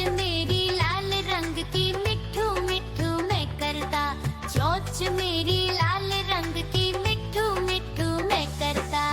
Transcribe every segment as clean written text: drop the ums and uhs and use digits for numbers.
मेरी लाल रंग की मिठू मिठू मैं करता, चोंच मेरी लाल रंग की मिठू मिठू मैं करता।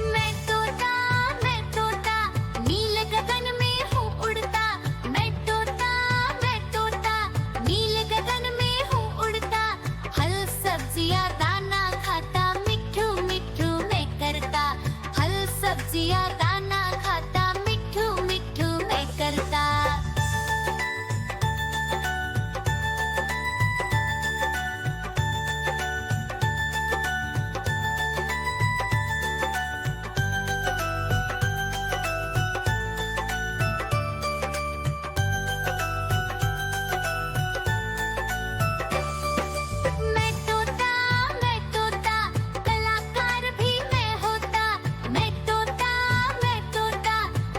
मैं तोता नील गगन में हूँ उड़ता। मैं तोता नील गगन में हूँ उड़ता। हल सब्जियाँ दाना खाता, मिठू मिठू मैं करता। हल सब्जियाँ दाना खाता, मिठू मिठू मैं करता। मैं तोता कलाकार भी मैं होता। मैं तोता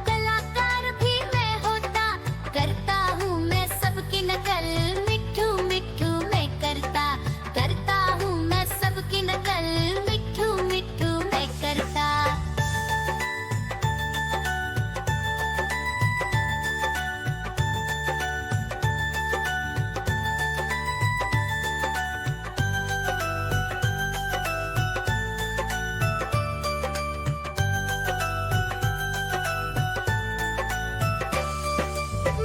कलाकार भी मैं होता। करता हूँ मैं सबकी नकल, मिठू मिठू मैं करता। करता हूँ मैं सबकी नकल, मिठू मिठू मैं करता।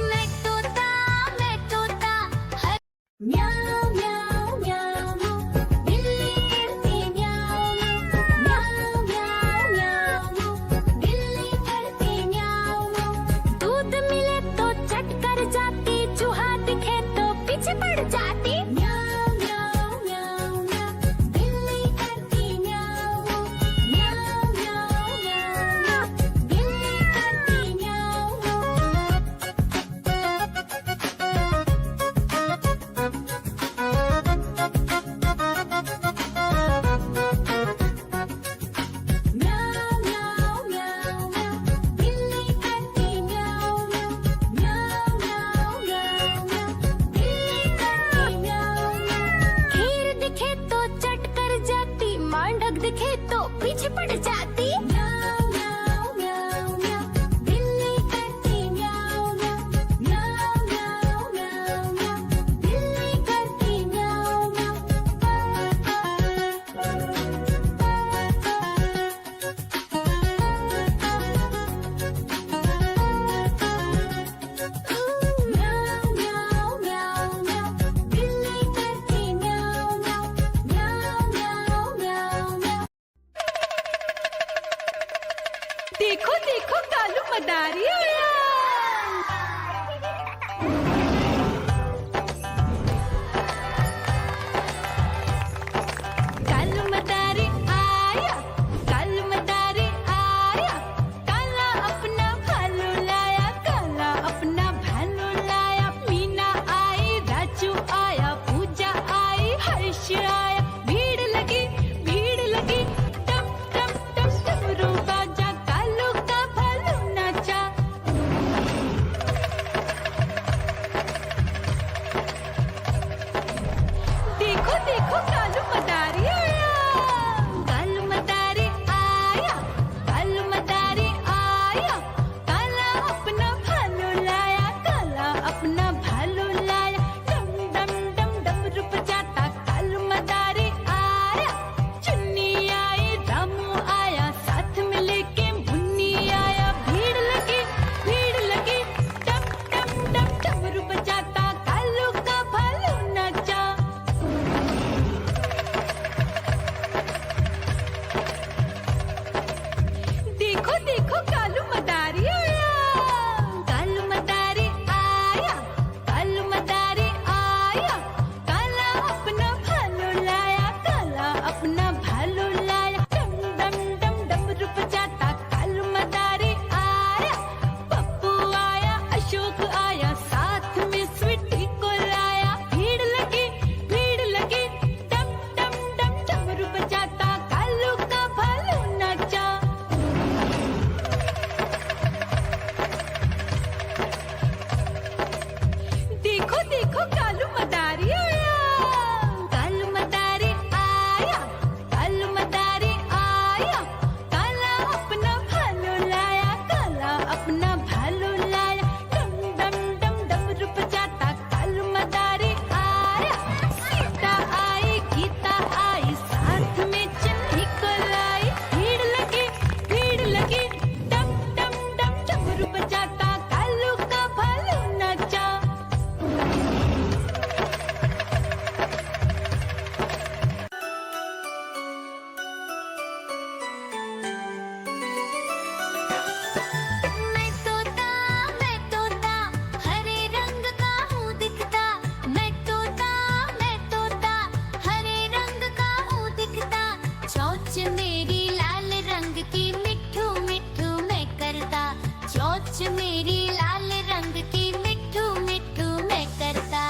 मैं तोता हर म्याऊं म्याऊं म्याऊं, बिल्ली करती म्याऊं म्याऊं म्याऊं म्याऊं, बिल्ली करती म्याऊं। दूध मिले तो चट कर जाती, चूहा दिखे तो पीछे पड़ जाती। म्याऊं म्याऊं म्याऊं म्याऊं, बिल्ली करती म्याऊं म्याऊं म्याऊं म्याऊं, बिल्ली करती म्याऊं। म्याऊं म्याऊं म्याऊं म्याऊं, बिल्ली करती म्याऊं म्याऊं म्याऊं म्याऊं म्याऊं म्याऊं, बिल्ली करती म्याऊं म्याऊं। खीर दिखे तो चट कर जाती, मांडक दिखे तो पीछे पड़ जाती। म्याऊं म्याऊं म्याऊं म्याऊं, बिल्ली करती म्याऊं म्याऊं म्याऊं म्याऊं म्याऊं म्याऊं, बिल्ली करती म्याऊं म्याऊं। म्याऊं म्याऊं म्याऊं म्याऊं, बिल्ली करती म्याऊं म्याऊं म्याऊं म्याऊं म्याऊं म्याऊं। देखो देखो कालू मदारी आया। कालू मदारी आया, कालू मदारी आया। काला अपना भालू लाया, काला अपना भालू लाया। मीना आई, राजू आया, पूजा आई, हर्ष आया। भीड़ लगी टम टम टम डमरू बाजा, कालू का भालू नाचा। चोंच मेरी लाल रंग की मिठू मिठू मैं करता, चोंच मेरी लाल रंग की मिठू मिठू मैं करता।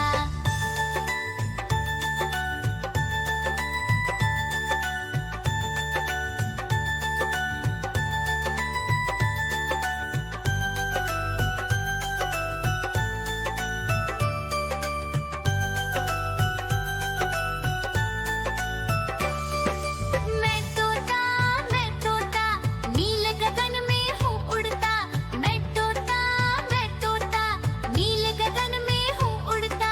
मैं तोता नील गगन में हूँ उड़ता, मैं तोता नील गगन में हूँ उड़ता।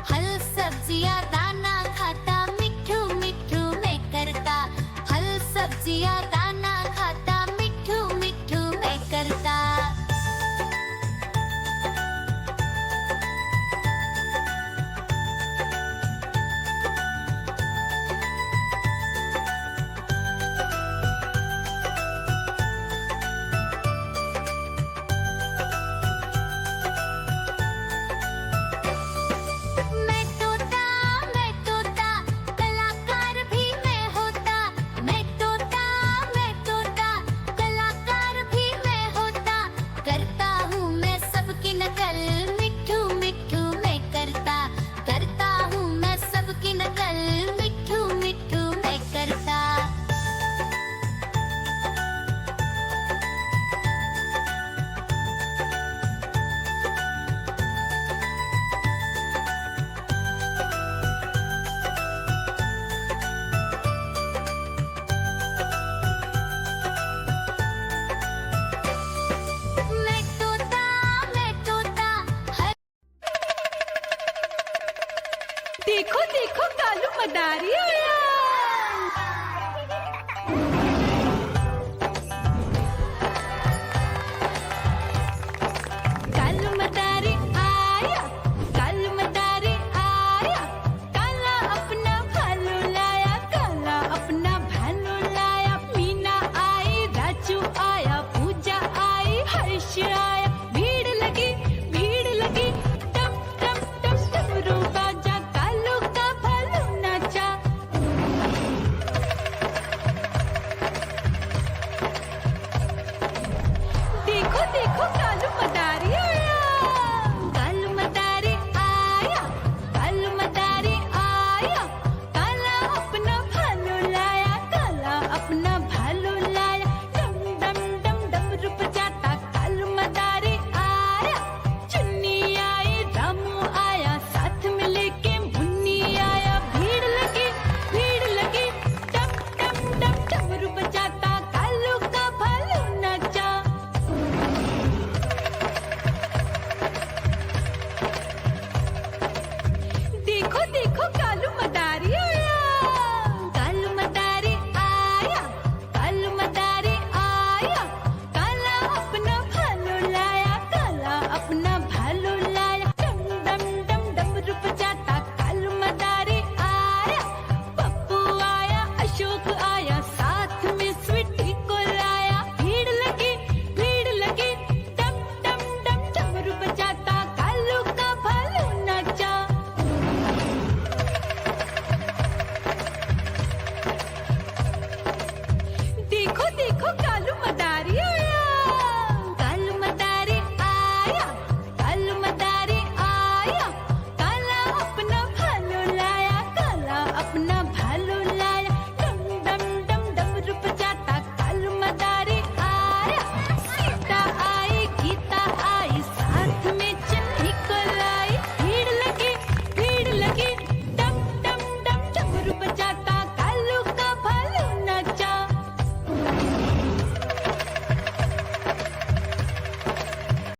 फल सब्जियाँ दाना खाता, मिठू मिठू मैं करता, फल सब्जियाँ दाना खाता, मिठू मिठू मैं करता। मैं तोता कलाकार भी मैं होता, मैं तोता कलाकार भी मैं होता। करता हूँ मैं सबकी नकल, मिठू मिठू मैं करता, करता हूँ मैं सबकी नकल, मिठू मिठू मैं करता। मैं तोता हर देखो देखो कालू मदारी आया।